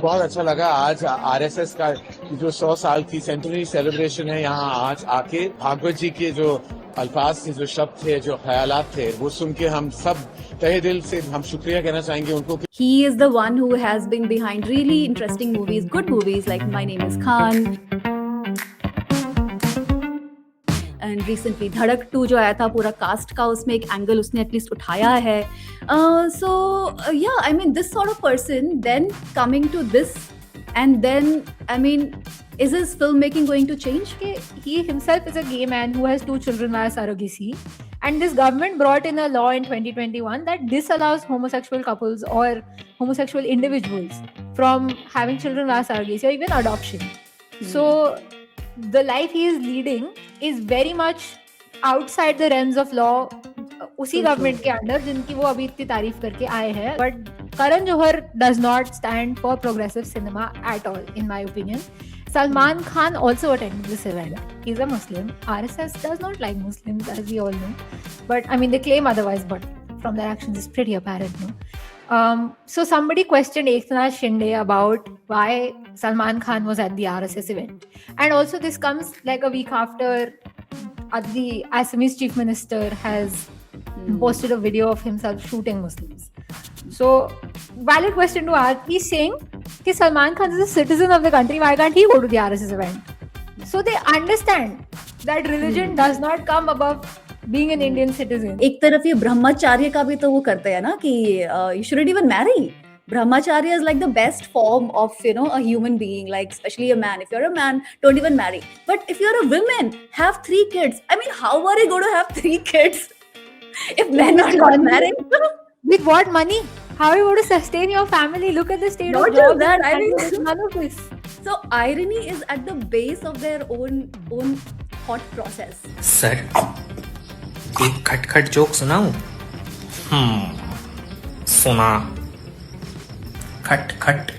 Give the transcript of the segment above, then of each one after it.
बहुत अच्छा लगा आज आरएसएस का जो 100 साल की सेंचुरी सेलिब्रेशन है यहाँ आज आके भागवत जी के जो अल्फाज थे, जो शब्द थे, जो ख्यालात थे, वो सुन के हम सब तहे दिल से हम शुक्रिया कहना चाहेंगे उनको। He is the one who has been behind really interesting movies, good movies like My Name is Khan. And recently धड़क 2 जो आया था, पूरा कास्ट का उसमें एक एंगल उसने एटलीस्ट उठाया है. सो या I mean this sort of person then coming to this and then I mean is his filmmaking going to change? He himself is a gay man who has 2 children via surrogacy, and this government brought in a law in 2021 that disallows homosexual couples or homosexual individuals from having children via surrogacy or even adoption. So the life he is leading is very much outside the realms of law, उसी government के under जिनकी वो अभी इतनी तारीफ करके आए हैं. But Karan Johar does not stand for progressive cinema at all, in my opinion. Salman Khan also attended this event. He's a Muslim. RSS does not like Muslims, as we all know. But I mean, they claim otherwise, but from their actions, it's pretty apparent, no? So somebody questioned Eknath Shinde about why Salman Khan was at the RSS event. And also this comes like a week after the Assamese chief minister has posted a video of himself shooting Muslims. So, valid question to ask. He's saying that Salman Khan is a citizen of the country. Why can't he go to the RSS event? So they understand that religion does not come above being an Indian citizen. एक तरफ ये ब्रह्मचार्य का भी तो वो करते हैं ना कि you shouldn't even marry. Brahmacharya is like the best form of, you know, a human being, like especially a man. If you're a man, don't even marry. But if you're a woman, have 3 kids. I mean, how are you going to have 3 kids if men are not married? With what money? How are you going to sustain your family? Look at the state Not of jobs. just that, I mean, none of this. So irony is at the base of their own thought process. Sir एक खटखट joke सुनाऊं? सुना. खट खट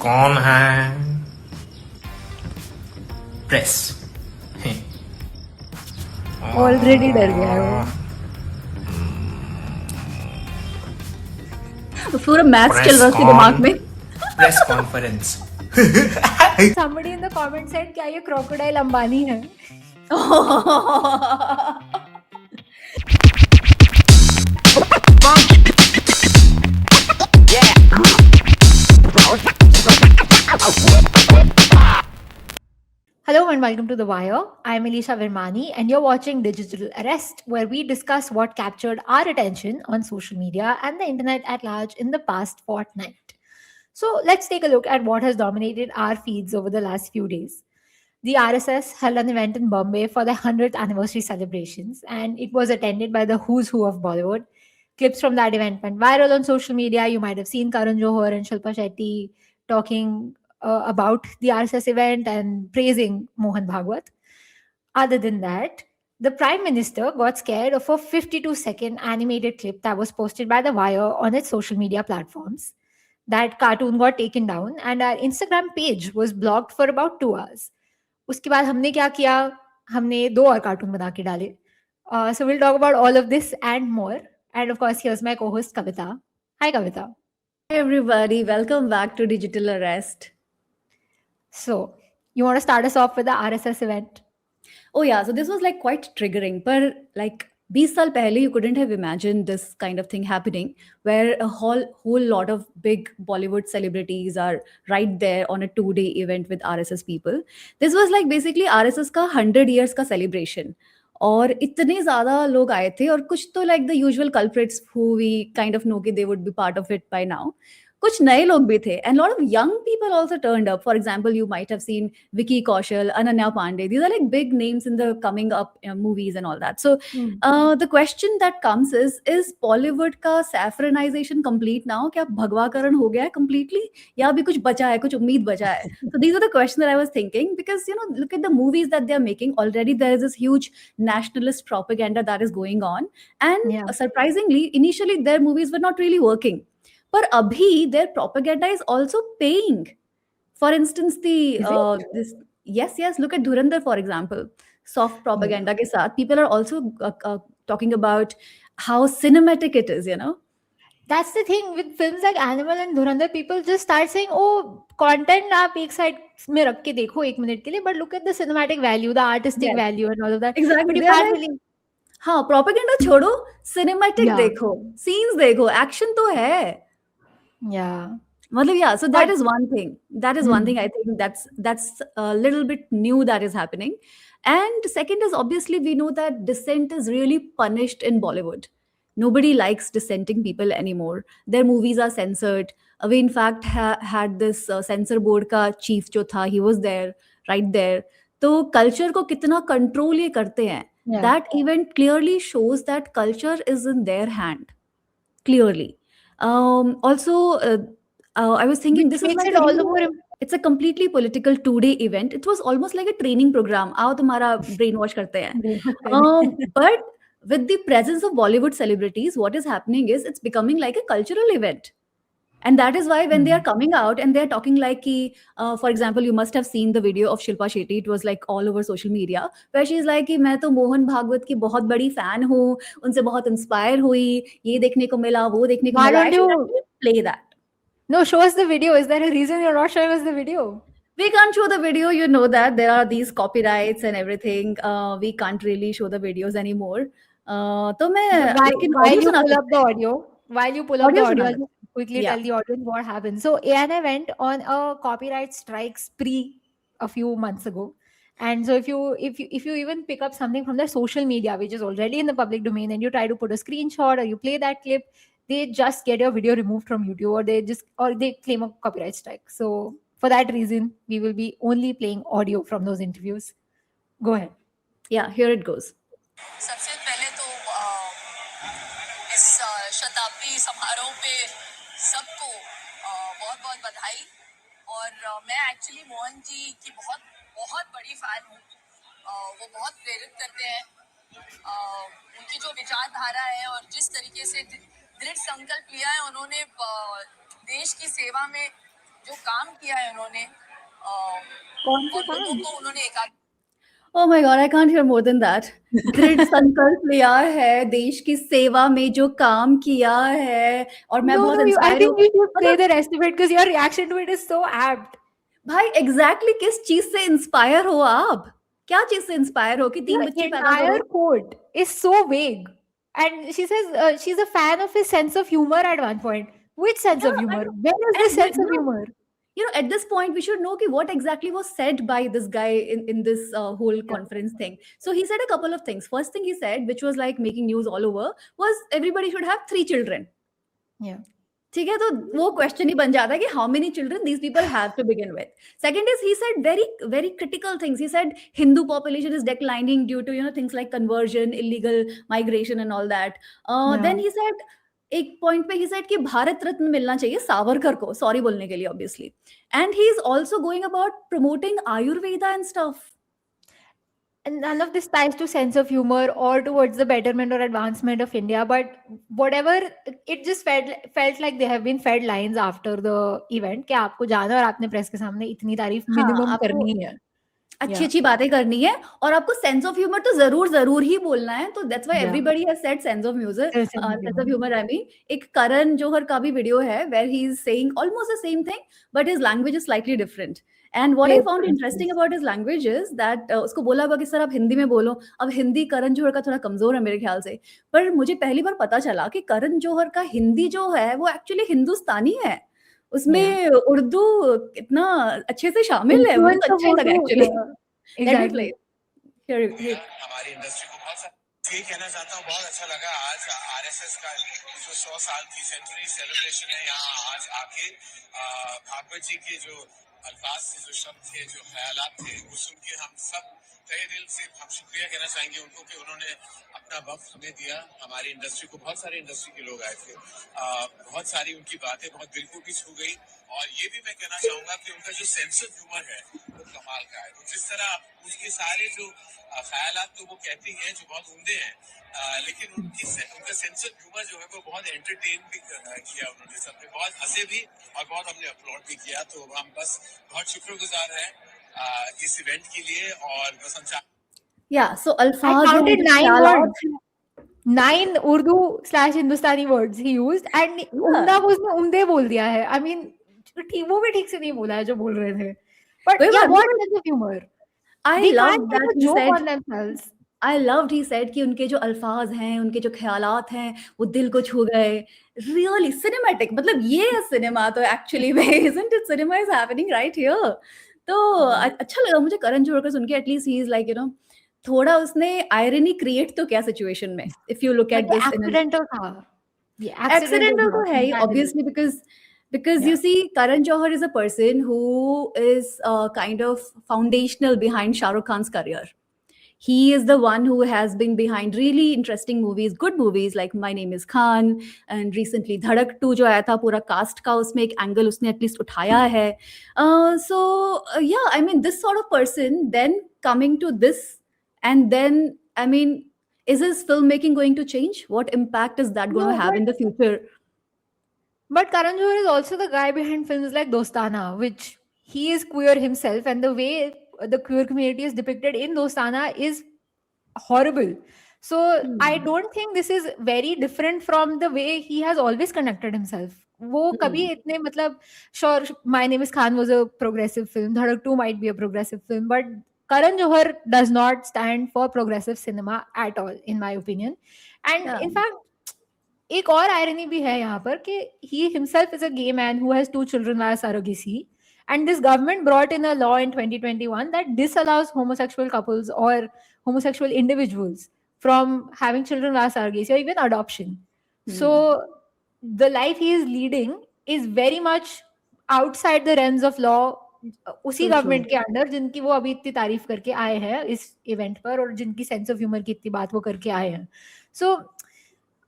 कौन है? Press. Already डर गया है वो. पूरा मैथ्स चल रहा है उसके दिमाग में. Press conference. Somebody in the comment said क्या ये crocodile अंबानी है? Hello and welcome to The Wire. I'm Elisha Virmani and you're watching Digital Arrest, where we discuss what captured our attention on social media and the internet at large in the past fortnight. So let's take a look at what has dominated our feeds over the last few days. The RSS held an event in Bombay for the 100th anniversary celebrations, and it was attended by the who's who of Bollywood. Clips from that event went viral on social media. You might have seen Karan Johar and Shilpa Shetty talking about the RSS event and praising Mohan Bhagwat. Other than that, the Prime Minister got scared of a 52-second animated clip that was posted by The Wire on its social media platforms. That cartoon got taken down and our Instagram page was blocked for about 2 hours. उसके बाद हमने क्या किया? हमने 2 और cartoon बना के डाले. So we'll talk about all of this and more. And of course, here's my co-host Kavita. Hi, Kavita. Hey everybody, welcome back to Digital Arrest. So, you want to start us off with the RSS event? Oh yeah, so this was like quite triggering. But like 20 साल पहले, you couldn't have imagined this kind of thing happening, where a whole lot of big Bollywood celebrities are right there on a 2-day event with RSS people. This was like basically RSS का 100 years का celebration. और इतने ज़्यादा लोग आए थे और कुछ तो like the usual culprits who we kind of know कि they would be part of it by now. कुछ नए लोग भी थे and a lot of young people also turned up. For example, you might have seen Vicky Kaushal, Ananya Pandey. These are like big names in the coming up movies and all that. So the question that comes is Bollywood का saffronization complete now? क्या भगवाकरण हो गया है completely? या अभी कुछ बचा है, कुछ उम्मीद बचा है? So these are the questions that I was thinking, because you know, look at the movies that they're making. Already there is this huge nationalist propaganda that is going on, and surprisingly, initially their movies were not really working. But abhi their propaganda is also paying. For instance, yes, look at Dhurandhar, for example. Soft propaganda ke saath, people are also talking about how cinematic it is, you know. That's the thing with films like Animal and Dhurandhar. People just start saying, "Oh, content आप एक side में रख के देखो 1 minute के लिए, but look at the cinematic value, the artistic Yes, value, and all of that." exactly. But you They are can't like, really, हाँ, propaganda छोड़ो, सिनेमैटिक yeah, देखो, सीन्स देखो, एक्शन तो है। yeah. मतलब yeah, so But that is one thing. That is one thing I think that's a little bit new that is happening. And second is obviously we know that dissent is really punished in Bollywood. Nobody likes dissenting people anymore. Their movies are censored. We in fact had this censor board का chief जो था, he was there, right there. तो culture को कितना control ये करते हैं. yeah, That event clearly shows that culture is in their hand. Clearly. Also, I was thinking which this is makes like it all the more it's a completely political 2-day event. It was almost like a training program. आओ तुम्हारा brain wash करते हैं. important. But with the presence of Bollywood celebrities, what is happening is it's becoming like a cultural event. And that is why when they are coming out and they're talking like, ki, for example, you must have seen the video of Shilpa Shetty. It was like all over social media, where she's like, कि मैं तो मोहन भागवत की बहुत बड़ी fan हूँ, उनसे बहुत inspire हुई, ये देखने को मिला, वो देखने को Why मिला. I don't should you? actually play that. No, show us the video. Is there a reason you're not showing us the video? We can't show the video, you know that there are these copyrights and everything. We can't really show the videos anymore. तो मैं While, लेकिन while audio you सुना pull up सकते the हैं. audio, while you pull up the Audio audio, सुना I'll सकते just quickly हैं. Yeah. tell the audience what happened. So ANI went on a copyright strike spree a few months ago. And so if you even pick up something from their social media, which is already in the public domain, and you try to put a screenshot or you play that clip, they just get your video removed from YouTube, or they claim a copyright strike. So for that reason, we will be only playing audio from those interviews. Go ahead. Yeah, here it goes. सबसे पहले तो इस शताब्दी समारोह पे सबको बहुत बहुत बधाई। और मैं एक्चुअली मोहन जी की बहुत बहुत बड़ी फैन हूँ। वो बहुत प्रेरित करते हैं। उनकी जो विचारधारा है और जिस तरीके से दृढ़ संकल्प लिया है उन्होंने, देश की सेवा में जो काम किया है उन्होंने, कौन सा और लोगों काम? को उन्होंने एकाग्र Oh my God, I can't hear more than that. दृढ़ संकल्प लिया है, देश की सेवा में जो काम किया है, और मैं बहुत I इंस्पायर think हूँ. you should play मतलब the rest of it because your reaction to it is so apt. भाई exactly किस चीज से इंस्पायर हो आप? क्या चीज से इंस्पायर हो कि 3 The बच्चे पैदा entire करो? quote is so vague. And she says she's a fan of his sense of humor at one point. Which sense of Yeah, humor? Where is and this sense you of know, humor? at this point we should know what exactly was said by this guy in this whole conference thing. So he said a couple of things. First thing he said, which was like making news all over, was everybody should have 3 children. Yeah. ठीक है, तो वो question ही बन जाता है कि how many children these people have to begin with. Second is he said very critical things. He said Hindu population is declining due to things like conversion, illegal migration and all that. Then he said एक point पे he said कि भारत रत्न मिलना चाहिए सावरकर को, sorry बोलने के लिए obviously. And he is also going about promoting Ayurveda and stuff. And none of this ties to sense of humor or towards the betterment or advancement of India, but whatever, it just felt like they have been fed lines after the event कि आपको जाना और आपने press के सामने इतनी तारीफ minimum करनी है, अच्छी बातें करनी है, और आपको सेंस ऑफ ह्यूमर तो जरूर ही बोलना है. तो that's why Yeah. Everybody has said sense of music, Sense of sense of humor. Humour. I mean एक करण जौहर का भी वीडियो है where he is saying almost the same thing but his language is slightly different. And what I Yes, found yes, interesting about his language is that उसको बोला होगा कि sir आप हिंदी में बोलो. अब हिंदी करण जौहर का थोड़ा कमजोर है मेरे ख्याल से, पर मुझे पहली बार पता चला कि करण जौहर का हिंदी जो है वो एक्चुअली हिंदुस्तानी है. उसमें उर्दू इतना अच्छे से शामिल है. मुझे Influence तो of अच्छा ही लगा Urdu, actually. yeah. Let me Exactly. play. Here. हमारी इंडस्ट्री को बहुत ये कहना चाहता हूँ, बहुत अच्छा लगा आज आरएसएस का जो 100 साल की सेंचुरी सेलिब्रेशन है यहाँ आज आके भागवत जी के जो अल्फाज थे, जो शब्द थे, जो ख्यालात थे, वो सुन के हम सब तहे दिल से हम शुक्रिया कहना चाहेंगे उनको कि उन्होंने अपना वक्त हमें दिया. हमारी इंडस्ट्री को बहुत सारे इंडस्ट्री के लोग आए थे, बहुत सारी उनकी बातें बहुत दिल को भी छू गई. और ये भी मैं कहना चाहूंगा कि उनका जो सेंस ऑफ ह्यूमर है वो कमाल का है. जिस तरह उसके सारे जो ख्यालात तो वो कहती हैं जो बहुत उम्दे हैं, लेकिन उनका सेंस ऑफ ह्यूमर जो है वो बहुत एंटरटेन भी किया उन्होंने. सबने बहुत हंसे भी और बहुत हमने अपलोड भी किया. तो हम बस बहुत शुक्रगुजार हैं इस इवेंट के लिए. और बस हम Yeah, so I अल्फाज counted 9 words. 9 Urdu/Hindustani words he used, and umda को उसने umde बोल दिया है. I mean, वो भी ठीक से नहीं बोला है जो बोल रहे थे. But वही yeah, बात what ना, sense of humor? I They loved can't make that a he joke said, on themselves. I loved he said कि उनके जो अल्फाज हैं, उनके जो ख्यालात हैं, वो दिल को छू गए. Really cinematic. मतलब ये है सिनेमा तो एक्चुअली में. Isn't it? Cinema is happening right here. तो अच्छा लगा मुझे करण जौहर का सुन के. At least he is like, you know, थोड़ा उसने आयरनी क्रिएट तो क्या सिचुएशन में. If you look But at ये this in an accidental था. ये accidental तो था, है ही, insanity. obviously, because Yeah. you see Karan Johar is a person who is kind of foundational behind Shah Rukh Khan's career. He is the one who has been behind really interesting movies, good movies like My Name is Khan, and recently Dhadak 2 जो आया था पूरा cast का, उसमें एक angle उसने at least उठाया है. So yeah, I mean, this sort of person then coming to this, and then I mean, is his filmmaking going to change? What impact is that going No, to have in the future? But Karan Johar is also the guy behind films like Dostana, which he is queer himself, and the way the queer community is depicted in Dostana is horrible. So I don't think this is very different from the way he has always conducted himself. वो कभी इतने मतलब sure, My Name is Khan was a progressive film. Dhadak 2 might be a progressive film, but Karan Johar does not stand for progressive cinema at all, in my opinion. And Yeah. in fact, एक और irony भी है यहाँ पर कि he himself is a gay man who has 2 children via surrogacy, and this government brought in a law in 2021 that disallows homosexual couples or homosexual individuals from having children via surrogacy or even adoption. So the life he is leading is very much outside the realms of law. उसी So government के under जिनकी वो अभी इतनी तारीफ करके आए हैं इस इवेंट पर, और जिनकी सेंस ऑफ ह्यूमर की इतनी बात वो करके आए हैं. So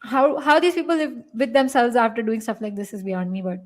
how these people live with themselves after doing stuff like this is beyond me, but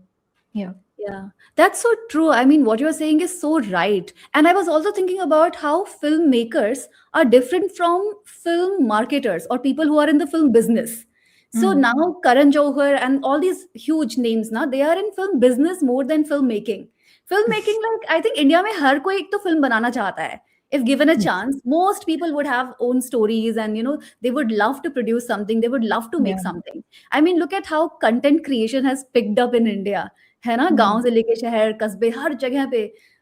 yeah. Yeah, that's so true. I mean, what you're saying is so right. And I was also thinking about how filmmakers are different from film marketers or people who are in the film business. So now Karan Johar and all these huge names, now they are in film business more than filmmaking. Filmmaking, like I think India में हर कोई एक तो film बनाना चाहता है. If given a chance, most people would have own stories, and you know they would love to produce something. They would love to make Yeah. something. I mean, look at how content creation has picked up in India. है ना, गांव से लेके शहर कस्बे हर जगह पे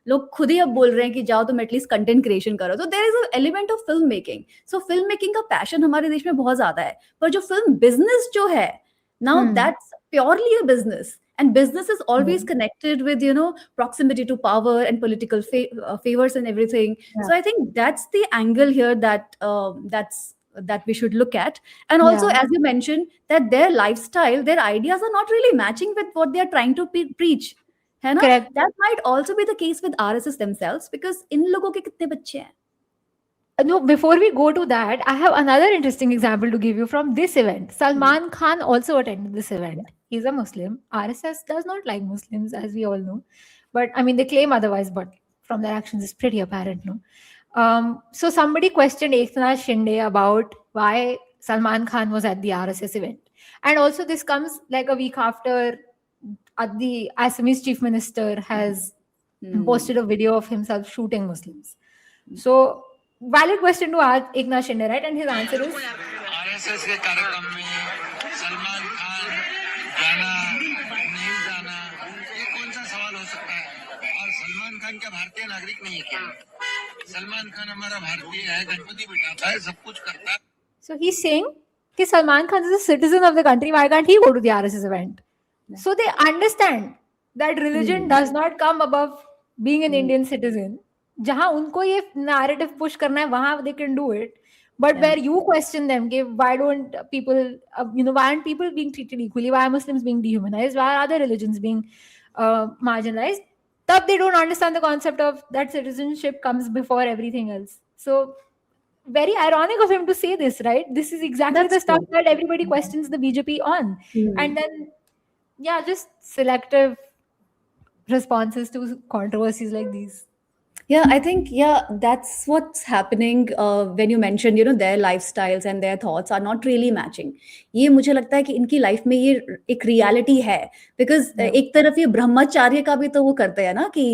लोग खुद ही अब बोल रहे हैं कि जाओ तुम एटलीस्ट कंटेंट क्रिएशन करो. तो there is a element of film making. So film making का पैशन हमारे देश में बहुत ज्यादा है, पर जो फिल्म बिजनेस जो है now that's purely a business, and business is always connected with, you know, proximity to power and political favors and everything. So I think that's the angle here that we should look at. And also, as you mentioned, that their lifestyle, their ideas are not really matching with what they are trying to preach. है ना? Correct. That might also be the case with RSS themselves, because इन लोगों के कितने बच्चे हैं? No, before we go to that, I have another interesting example to give you from this event. Salman Khan also attended this event. He's a Muslim. RSS does not like Muslims, as we all know. But I mean, they claim otherwise, but from their actions, it's pretty apparent, no? So somebody questioned Eknath Shinde about why Salman Khan was at the RSS event. And also, this comes like a week after the Assamese chief minister has posted a video of himself shooting Muslims. So, valid question to ask Eknath Shinde, right? And his answer is RSS के कार्यक्रम में सलमान खान जाना नहीं जाना, ये कौन सा सवाल हो सकता है? और सलमान खान क्या भारतीय नागरिक नहीं है क्या? सलमान खान हमारा भारतीय है, गणपति बिठाता है, सब कुछ करता है. So he's saying that Salman Khan is a citizen of the country. Why can't he go to the RSS event? So they understand that religion does not come above being an Indian citizen. जहाँ उनको ये narrative push करना है, वहाँ they can do it. But where you question them, why don't people, why aren't people being treated equally? Why are Muslims being dehumanized? Why are other religions being marginalized? Tab they don't understand the concept of that citizenship comes before everything else. So very ironic of him to say this, right? This is exactly the stuff that everybody questions the BJP on. And then, yeah, just selective responses to controversies like these. Yeah, I think, yeah, that's what's happening when you mentioned, you know, their lifestyles and their thoughts are not really matching. ये मुझे लगता है कि इनकी life में ये एक reality है, बिकॉज एक तरफ ये ब्रह्मचार्य का भी तो वो करते हैं ना कि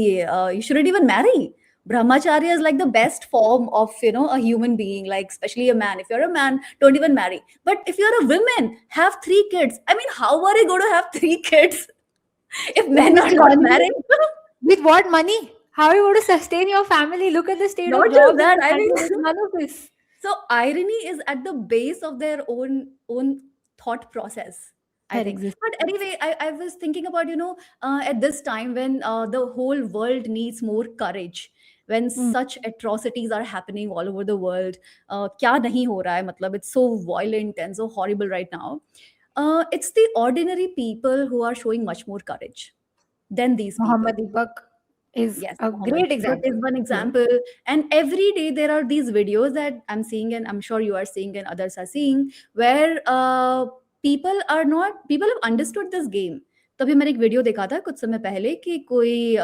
you shouldn't even marry. Brahmacharya is like the best form of, a human being, like especially a man. If you're a man, don't even marry. But if you're a woman, have 3 kids. I mean, how are you going to have 3 kids if men are not married? With what money? How are you going to sustain your family? Look at the state Not of just jobs. that, I and mean- none of this. So irony is at the base of their own thought process, I That think. exists. But anyway, I was thinking about, at this time when the whole world needs more courage, when such atrocities are happening all over the world. क्या नहीं हो रहा है, मतलब it's so violent and so horrible right now. It's the ordinary people who are showing much more courage than these people. Muhammad Deepak is Yes, a Mohammed. great That example. is one example. And every day there are these videos that I'm seeing, and I'm sure you are seeing, and others are seeing, where people have understood this game. तभी मैंने एक video देखा था कुछ समय पहले कि कोई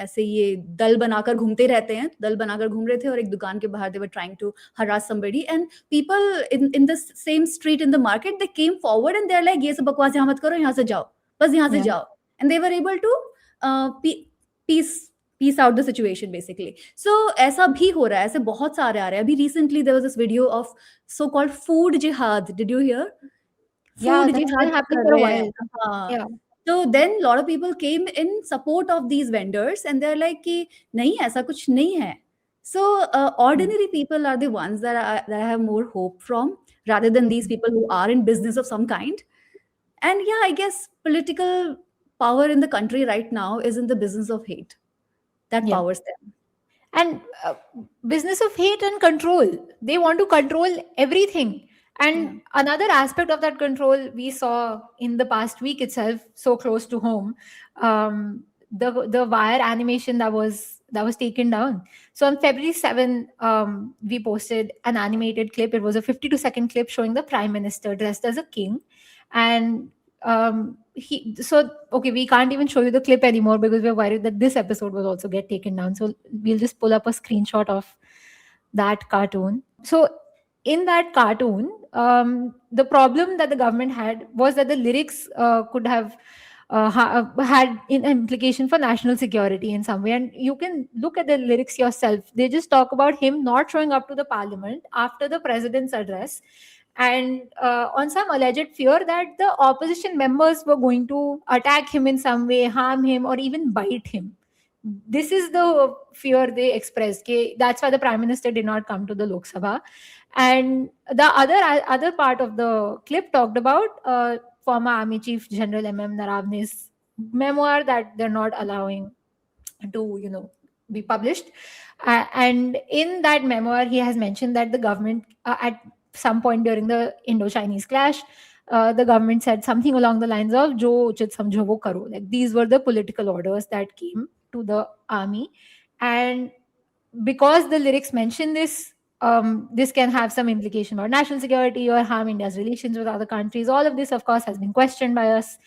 ऐसे ये दल बनाकर घूमते रहते हैं, दल बनाकर घूम रहे थे और एक दुकान के बाहर they were trying to harass somebody, and people in the same street in the market, they came forward and they're like, ये सब बकवास यहाँ मत करो, यहाँ से जाओ, बस यहाँ से Yeah. जाओ, and they were able to peace out the situation basically. So ऐसा भी हो रहा है, ऐसे बहुत सारे आ रहे हैं. अभी recently there was this video of so called food jihad. Did you hear? Yeah, Food that's jihad been happening कर for a रहे हैं. while. हाँ. Yeah. So then a lot of people came in support of these vendors and they're like कि नहीं ऐसा कुछ नहीं है. So ordinary people are the ones that I have more hope from, rather than these people who are in business of some kind. And yeah, I guess political power in the country right now is in the business of hate. That Yeah. powers them. And business of hate and control. They want to control everything. And another aspect of that control we saw in the past week itself, so close to home, the wire animation that was taken down. So on February 7, we posted an animated clip. It was a 52-second clip showing the Prime Minister dressed as a king. And we can't even show you the clip anymore because we're worried that this episode will also get taken down. So we'll just pull up a screenshot of that cartoon. So in that cartoon, the problem that the government had was that the lyrics could have had an implication for national security in some way. And you can look at the lyrics yourself. They just talk about him not showing up to the parliament after the president's address, and on some alleged fear that the opposition members were going to attack him in some way, harm him, or even bite him. This is the fear they expressed. That's why the Prime Minister did not come to the Lok Sabha. And the other part of the clip talked about former Army Chief General M.M. Naravne's memoir that they're not allowing to, be published. And in that memoir, he has mentioned that the government, at some point during the Indo-Chinese clash, the government said something along the lines of "Jo uchit samjho wo karo." Like these were the political orders that came to the army, and because the lyrics mention this, this can have some implication about national security or harm India's relations with other countries. All of this, of course, has been questioned by us,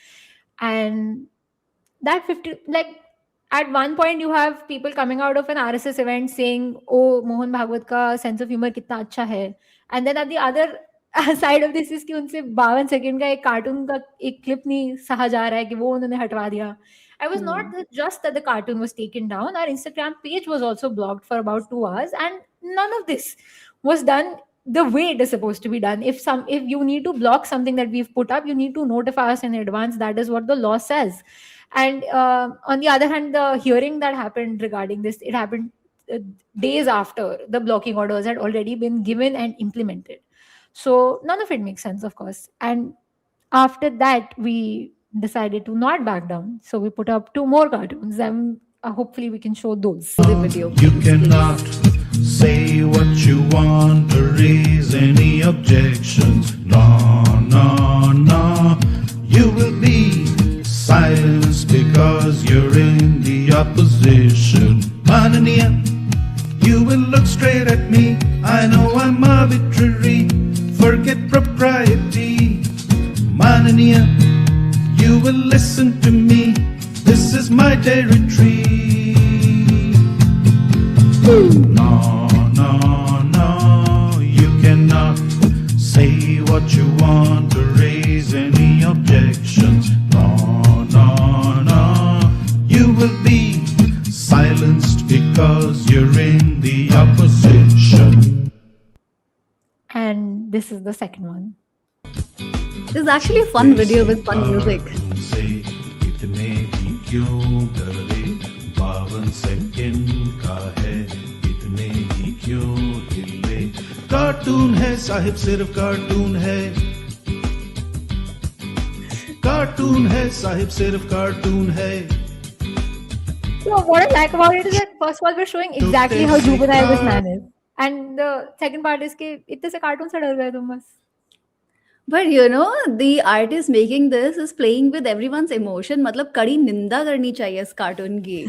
and that at one point you have people coming out of an RSS event saying, "Oh, Mohan Bhagwat ka sense of humor kitna acha hai," and then at the other side of this is कि उनसे 52 second का एक cartoon का एक clip नहीं सहा जा रहा है कि वो उन्होंने हटवा दिया. I was not just that the cartoon was taken down. Our Instagram page was also blocked for about 2 hours, and none of this was done the way it is supposed to be done. If you need to block something that we've put up, you need to notify us in advance. That is what the law says. And on the other hand, the hearing that happened regarding this, it happened days after the blocking orders had already been given and implemented. So none of it makes sense, of course. And after that, we decided to not back down. So we put up 2 more cartoons, and hopefully we can show those. The video. You cannot say what you want or raise any objections. No, no, no. You will be silenced because you're in the opposition. Mananiya, you will look straight at me. I know I'm arbitrary. Forget propriety. Mananiya, you will listen to me. This is my territory. No, no, no. You cannot say what you want or raise any objections. No, no, no. You will be silenced because because you're in the opposition. And this is the second one. This is actually a fun video with fun music. Cartoon से इतने भी क्यों डरे, 52 second का है, इतने भी क्यों हिले. कार्टून है साहिब, सिर्फ कार्टून है. कार्टून है साहिब, सिर्फ कार्टून है. So what I like about it is that first of all we're showing exactly how juvenile this man is, and the second part is कि इतने से कार्टून से डर गए तुम बस. But you know, the artist making this is playing with everyone's emotion. मतलब कड़ी निंदा करनी चाहिए इस कार्टून की,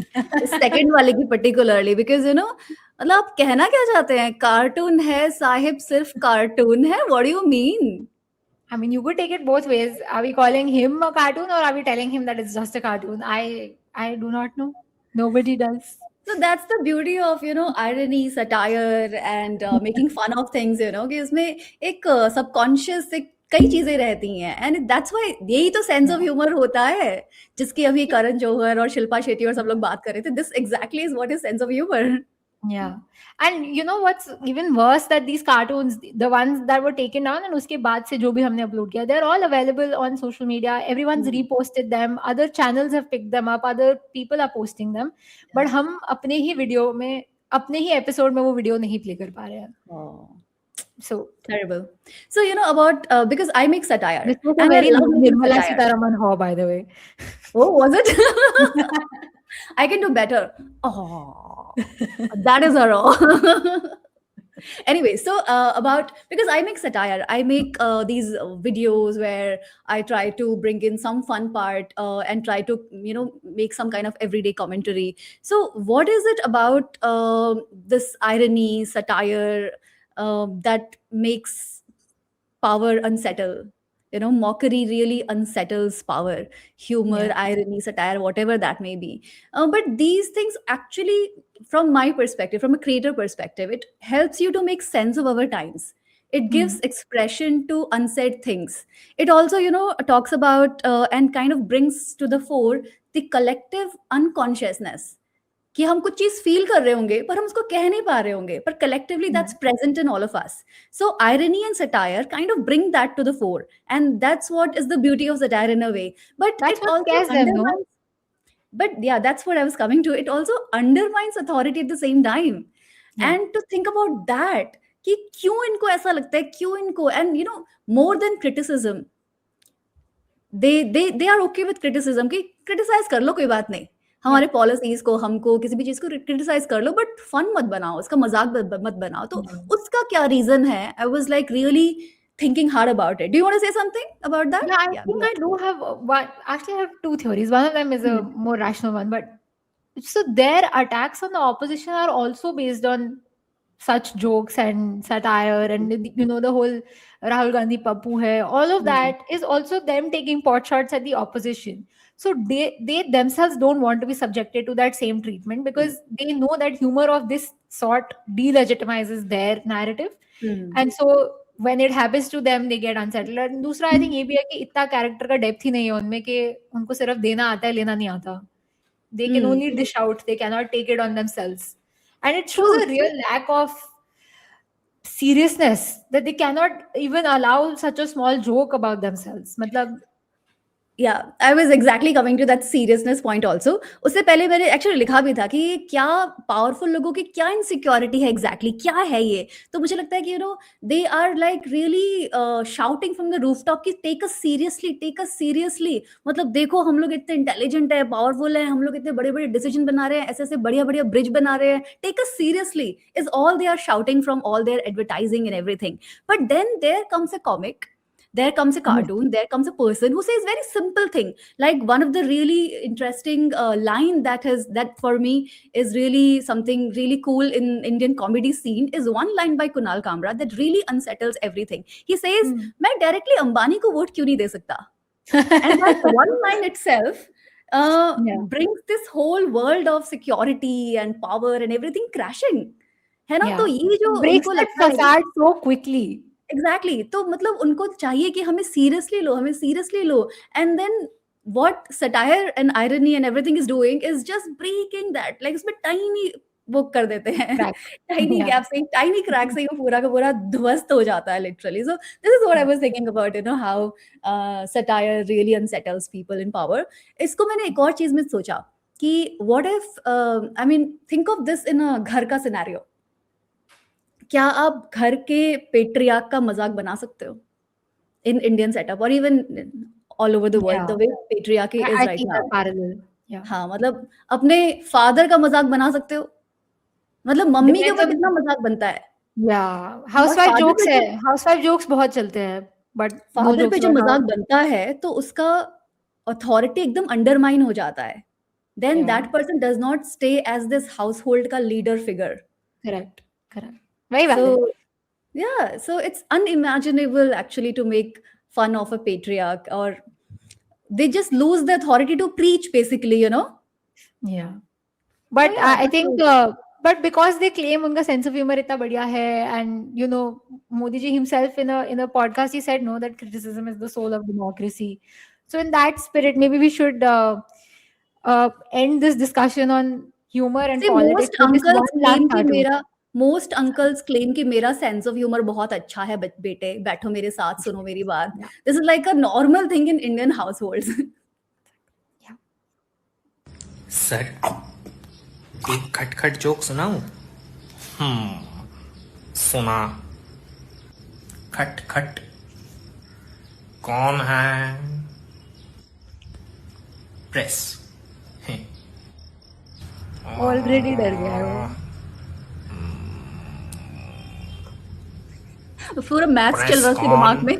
इस सेकंड वाले की particularly, because you know, मतलब आप कहना क्या चाहते हैं? कार्टून है साहिब, सिर्फ कार्टून है. What do you mean? I mean, you could take it both ways. Are we calling him a cartoon or are we telling him that it's just a cartoon? I do not know. Nobody does. So that's the beauty of, you know, irony, satire and making fun of things, you know, कि इसमें एक subconscious एक कई चीजें रहती हैं, and that's why यही तो sense of humor होता है, जिसकी अभी करण जौहर और शिल्पा शेट्टी और सब लोग बात कर रहे थे. This exactly is what is sense of humor. Yeah. And you know what's even worse, that these cartoons, the ones that were taken down and उसके बाद से जो भी हमने upload किया, they're all available on social media. Everyone's reposted them. Other channels have picked them up. Other people are posting them. But हम अपने ही video में, अपने ही एपिसोड में वो वीडियो नहीं प्ले कर पा रहे हैं. Oh, So terrible. So you know about because I make satire. this was a and I very love making Nirmala satire. Sitharaman ho, by the way. Oh, was it? I can do better. Oh, that is a raw. Anyway, so about, because I make satire, I make these videos where I try to bring in some fun part and try to, you know, make some kind of everyday commentary. So what is it about this irony, satire that makes power unsettle? You know, mockery really unsettles power, humor, Yeah. irony, satire, whatever that may be. But these things actually, from my perspective, from a creator perspective, it helps you to make sense of our times. It gives expression to unsaid things. It also, you know, talks about and kind of brings to the fore the collective unconsciousness. कि हम कुछ चीज feel कर रहे होंगे पर हम उसको कह नहीं पा रहे होंगे, पर collectively that's present in all of us. So irony and satire kind of bring that to the fore, and that's what is the beauty of satire in a way. But That's it what also scares them, no? undermines, but yeah, that's what I was coming to. It also undermines authority at the same time. Yeah. And to think about that, कि क्यों इनको ऐसा लगता है, क्यों इनको, and you know, more than criticism, they are okay with criticism, कि criticize कर लो, कोई बात नहीं, हमारे पॉलिसीज को, हमको किसी भी चीज को क्रिटिसाइज कर लो, बट फन मत बनाओ, उसका मजाक मत बनाओ. तो उसका क्या रीजन है? I was like really thinking hard about it. Do you want to say something about that? Yeah, I think I do have one. Actually, I have two theories. One of them is a more rational one, but so their attacks on the opposition are also based on such jokes and satire, and you know, the whole Rahul Gandhi Pappu hai, all of that is also them taking pot shots at the opposition. So they themselves don't want to be subjected to that same treatment, because they know that humor of this sort delegitimizes their narrative. And so when it happens to them, they get unsettled. And दूसरा I think ये भी है कि इतना character का depth ही नहीं है उनमें, कि उनको सिर्फ देना आता है, लेना नहीं आता. They can only dish out. They cannot take it on themselves. And it shows a real lack of seriousness, that they cannot even allow such a small joke about themselves. मतलब Yeah, I was exactly coming to that seriousness point also. उससे पहले मैंने actually लिखा भी था कि क्या powerful लोगों की क्या इनसिक्योरिटी है, एग्जैक्टली क्या है ये. तो मुझे लगता है कि you know, they are like really shouting from the rooftop कि take us seriously, take us seriously. मतलब देखो, हम लोग इतने इंटेलिजेंट है, पावरफुल है, हम लोग इतने बड़े बड़े डिसीजन बना रहे हैं, ऐसे ऐसे बढ़िया बढ़िया ब्रिज बना रहे हैं, take us seriously is all they are shouting from all their advertising and everything. But then there comes a comic, there comes a cartoon, there comes a person who says very simple thing. Like one of the really interesting line that for me is really something really cool in Indian comedy scene is one line by Kunal Kamra that really unsettles everything. He says, मैं directly Ambani को vote क्यों नहीं दे सकता? And that one line itself brings this whole world of security and power and everything crashing. है ना? तो ये जो breaks उनको that लगता है, facade so quickly. एग्जैक्टली. तो मतलब उनको चाहिए कि हमें सीरियसली लो, हमें सीरियसली लो. And then what satire and irony and everything is doing is just breaking that. Like उसमें टाइनी वो कर देते हैं Crack. Tiny Yeah. गैप से, टाइनी क्रैक से ही वो पूरा का पूरा ध्वस्त हो जाता है literally. So this is what I was thinking about, how satire really unsettles people in power. इसको मैंने एक और चीज में सोचा कि what if, I mean think of this in a घर का सिनेरियो. क्या आप घर के पेट्रियार्क का मजाक बना सकते हो in Indian setup or even all over the world, Yeah. the way patriarchy is I right see now? that parallel. Yeah. हाँ, मतलब अपने फादर का मजाक बना सकते हो, मतलब मम्मी के Depends ऊपर on- कितना मजाक बनता है. Yeah. Housewife father jokes पे है. जो- Housewife jokes बहुत चलते हैं. But no फादर jokes पे जो about मजाक house- बनता है तो उसका अथॉरिटी एकदम अंडरमाइन हो जाता है. Then Yeah. that person does not stay as this household का leader figure. Correct. Correct. Very valid. So yeah, so it's unimaginable actually to make fun of a patriarch, or they just lose the authority to preach basically, Yeah. But yeah, I think but because they claim उनका sense of humor इतना बढ़िया है, and Modi ji himself in a podcast he said no, that criticism is the soul of democracy. So in that spirit maybe we should end this discussion on humor and See, politics with this one last cartoon. most uncles claim कि मेरा sense of humor बहुत अच्छा है, बेटे बैठो मेरे साथ सुनो मेरी बात. Yeah. This is like a normal thing in Indian households. Sir एक खटखट जोक सुनाऊं? सुना. खट खट. कौन है? प्रेस. Already डर गया है वो. पूरा मैथ्स चल रहा है उसके दिमाग में.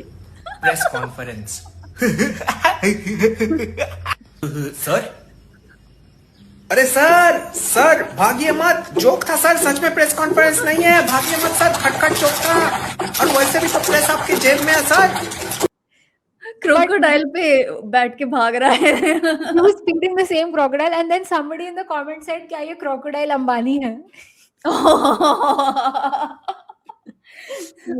Press conference. सर, अरे सर भागिए मत. जोक था सर, सच में प्रेस कॉन्फ्रेंस नहीं है. भागिए मत सर, खटखट जोक था. और वैसे भी तो प्रेस आपकी जेब में है सर. क्रोकोडाइल पे बैठ के भाग रहा है. He was feeding the same crocodile, and then somebody in the comment said क्या ये crocodile अंबानी है?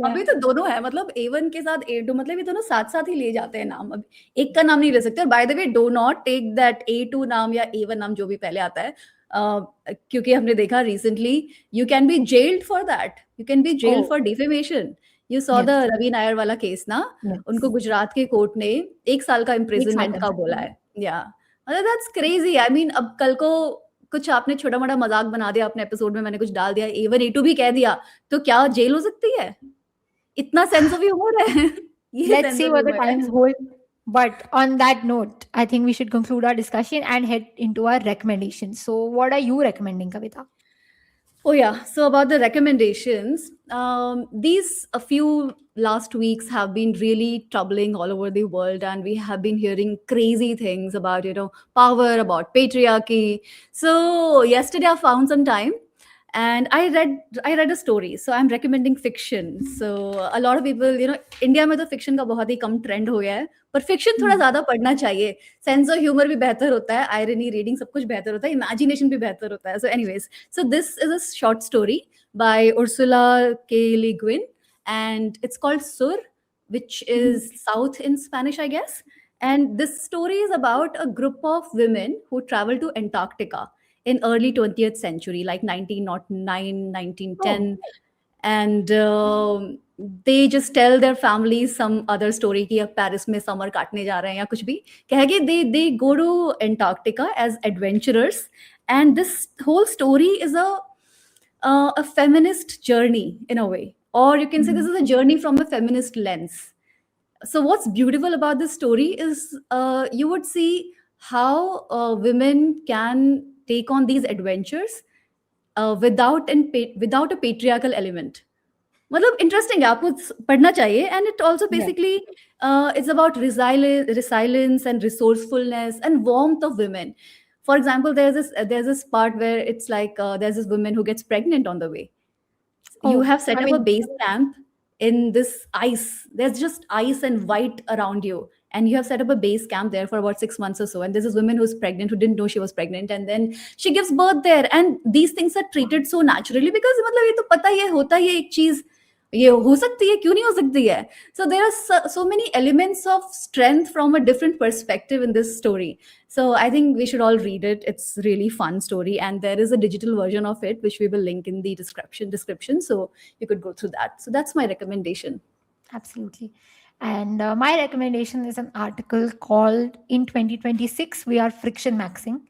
अभी तो दोनों है, मतलब A1 के साथ A2, मतलब ये दोनों साथ साथ ही ले जाते हैं नाम. अब एक का नाम नहीं ले सकते. और by the way do not take that A2 नाम या A1 नाम जो भी पहले आता है, क्योंकि हमने देखा recently you can be jailed for that. You can be jailed Oh. For defamation. You saw the Ravi Nair वाला केस ना. Yes. उनको गुजरात के कोर्ट ने 1 साल का इम्प्रिजनमेंट का बोला है. या मतलब दैट्स क्रेजी. आई मीन अब कल को कुछ आपने छोटा मोटा मजाक बना दिया अपने एपिसोड में, मैंने कुछ डाल दिया, A1 A2 भी कह दिया, तो क्या जेल हो सकती है? इतना सेंस ऑफ ह्यूमर है. ये Let's sense see of what the humor है. times hold. But on that note, I think we should conclude our discussion and head into our recommendations. So, what are you recommending, Kavita? Oh yeah. So about the recommendations, these a few last weeks have been really troubling all over the world, and we have been hearing crazy things about power, about patriarchy. So yesterday I found some time, and I read a story. So I'm recommending fiction. So a lot of people, India में तो fiction का बहुत ही कम trend हो गया है, पर fiction थोड़ा ज़्यादा पढ़ना चाहिए. Sense of humor भी बेहतर होता है, irony reading सब कुछ बेहतर होता है, imagination भी बेहतर होता है. So anyways, so this is a short story by Ursula K. Le Guin, and it's called Sur, which is south in Spanish, I guess. And this story is about a group of women who travel to Antarctica in early 20th century, like 1909, 1910. And they just tell their families some other story कि अब Paris में summer काटने जा रहे हैं या कुछ भी कह के they go to Antarctica as adventurers, and this whole story is a feminist journey in a way, or you can say this is a journey from a feminist lens. So what's beautiful about this story is you would see how women can take on these adventures without a patriarchal element. मतलब interesting है, आपको पढ़ना चाहिए. And it also basically it's about resilience and resourcefulness and warmth of women. For example, there's this part where it's like there's this woman who gets pregnant on the way. You have set up a base camp in this ice. There's just ice and white around you, and you have set up a base camp there for about 6 months or so. And there's this woman who's pregnant, who didn't know she was pregnant, and then she gives birth there. And these things are treated so naturally because मतलब ये तो पता ही है, होता ही है एक चीज. ये हो सकती है, क्यों नहीं हो सकती है? So there are so many elements of strength from a different perspective in this story. So I think we should all read it. It's really fun story, and there is a digital version of it which we will link in the description, so you could go through that. So that's my recommendation. Absolutely. And my recommendation is an article called In 2026 We Are Friction Maxing.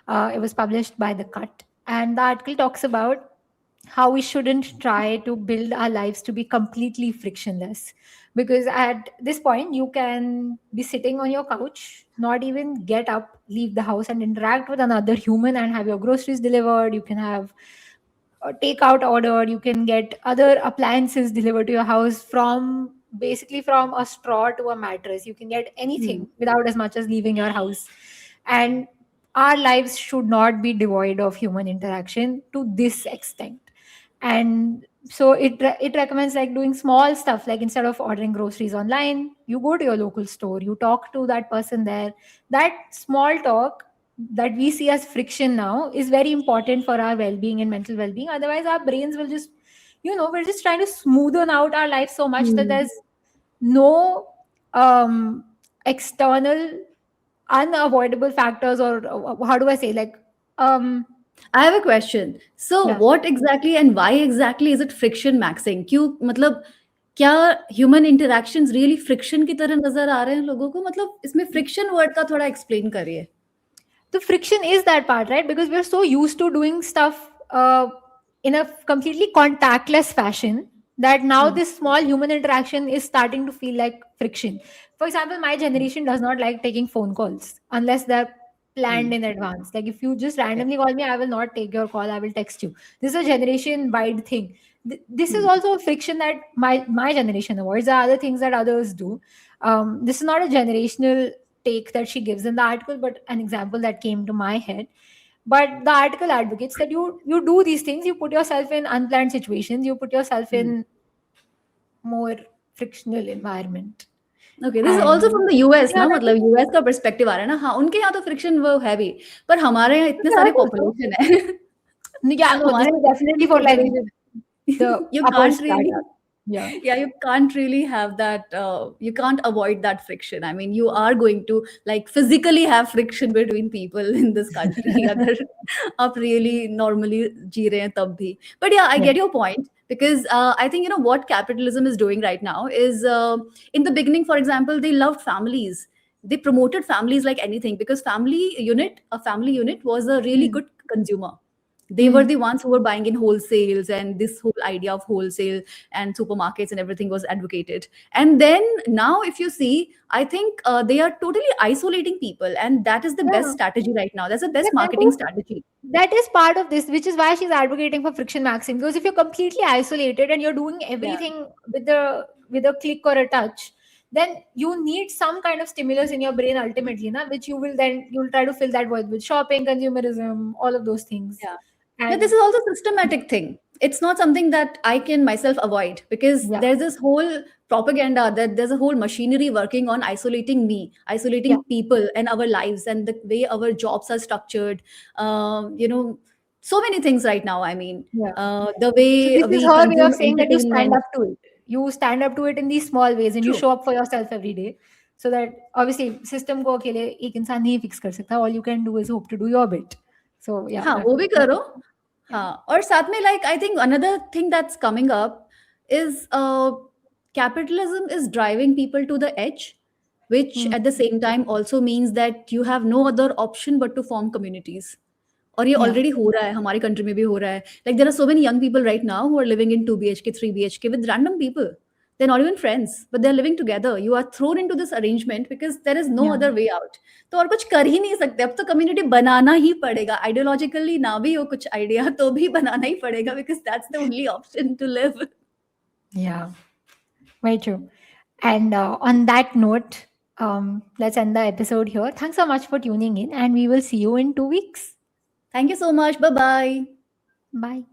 It was published by The Cut. And the article talks about how we shouldn't try to build our lives to be completely frictionless. Because at this point, you can be sitting on your couch, not even get up, leave the house, and interact with another human and have your groceries delivered. You can have a takeout order. You can get other appliances delivered to your house from basically from a straw to a mattress. You can get anything without as much as leaving your house. And our lives should not be devoid of human interaction to this extent. And so it recommends like doing small stuff, like instead of ordering groceries online, you go to your local store, you talk to that person there. That small talk that we see as friction now is very important for our well-being and mental well-being. Otherwise our brains will just, we're just trying to smoothen out our life so much that there's no external unavoidable factors, or how do I say, like I have a question. So Yeah. what exactly and why exactly is it friction maxing? क्यों, मतलब क्या human interactions really friction की तरह नजर आ रहे हैं लोगों को? मतलब इसमें friction word का थोड़ा explain करिए. the friction is that part, right? Because we're so used to doing stuff in a completely contactless fashion that now this small human interaction is starting to feel like friction. For example, my generation does not like taking phone calls unless they're planned in advance. Like if you just randomly call me, I will not take your call, I will text you. This is a generation wide thing. This is also a friction that my generation avoids. There are other things that others do. This is not a generational take that she gives in the article, but an example that came to my head. But the article advocates that you do these things, you put yourself in unplanned situations, you put yourself in more frictional environment. Okay, this is also from the US ना, मतलब US का perspective आ रहा है ना. हाँ, उनके यहाँ तो friction वो है भी, पर हमारे यहाँ इतने सारे population है. Yeah, no, this is definitely for like the You upper can't strata. really, Yeah. you can't really have that. You can't avoid that friction. I mean, you are going to like physically have friction between people in this country. अगर आप really normally जी रहे हैं तब भी. But yeah, I get your point, because I think what capitalism is doing right now is in the beginning, for example, they loved families. They promoted families like anything, because a family unit was a really good consumer. They were the ones who were buying in wholesales, and this whole idea of wholesale and supermarkets and everything was advocated. And then now, if you see, I think they are totally isolating people, and that is the best strategy right now. That's the best marketing strategy. That is part of this, which is why she's advocating for friction maxing. Because if you're completely isolated and you're doing everything with a click or a touch, then you need some kind of stimulus in your brain ultimately, which you'll try to fill that void with shopping, consumerism, all of those things. Yeah. And But this is also a systematic thing. It's not something that I can myself avoid, because there's this whole propaganda that there's a whole machinery working on isolating me, isolating people and our lives and the way our jobs are structured. So many things right now. I mean, the way so this we is her way of consume saying that you stand entertainment. up to it. You stand up to it in these small ways, and you True. show up for yourself every day. So that obviously system को अकेले एक इंसान नहीं fix कर सकता. All you can do is hope to do your bit. So yeah. हाँ, वो भी करो. हाँ, और साथ में like I think another thing that's coming up is capitalism is driving people to the edge, which at the same time also means that you have no other option but to form communities. और ये already हो रहा है, हमारे country में भी हो रहा है. Like there are so many young people right now who are living in 2 BHK, 3 BHK with random people. They're not even friends, but they're living together. You are thrown into this arrangement because there is no other way out. तो और कुछ कर ही नहीं सकते. अब तो community बनाना ही पड़ेगा. Ideologically ना भी हो कुछ idea तो भी बनाना ही पड़ेगा, because that's the only option to live. Yeah, very true. And on that note, let's end the episode here. Thanks so much for tuning in, and we will see you in 2 weeks. Thank you so much. Bye-bye. Bye.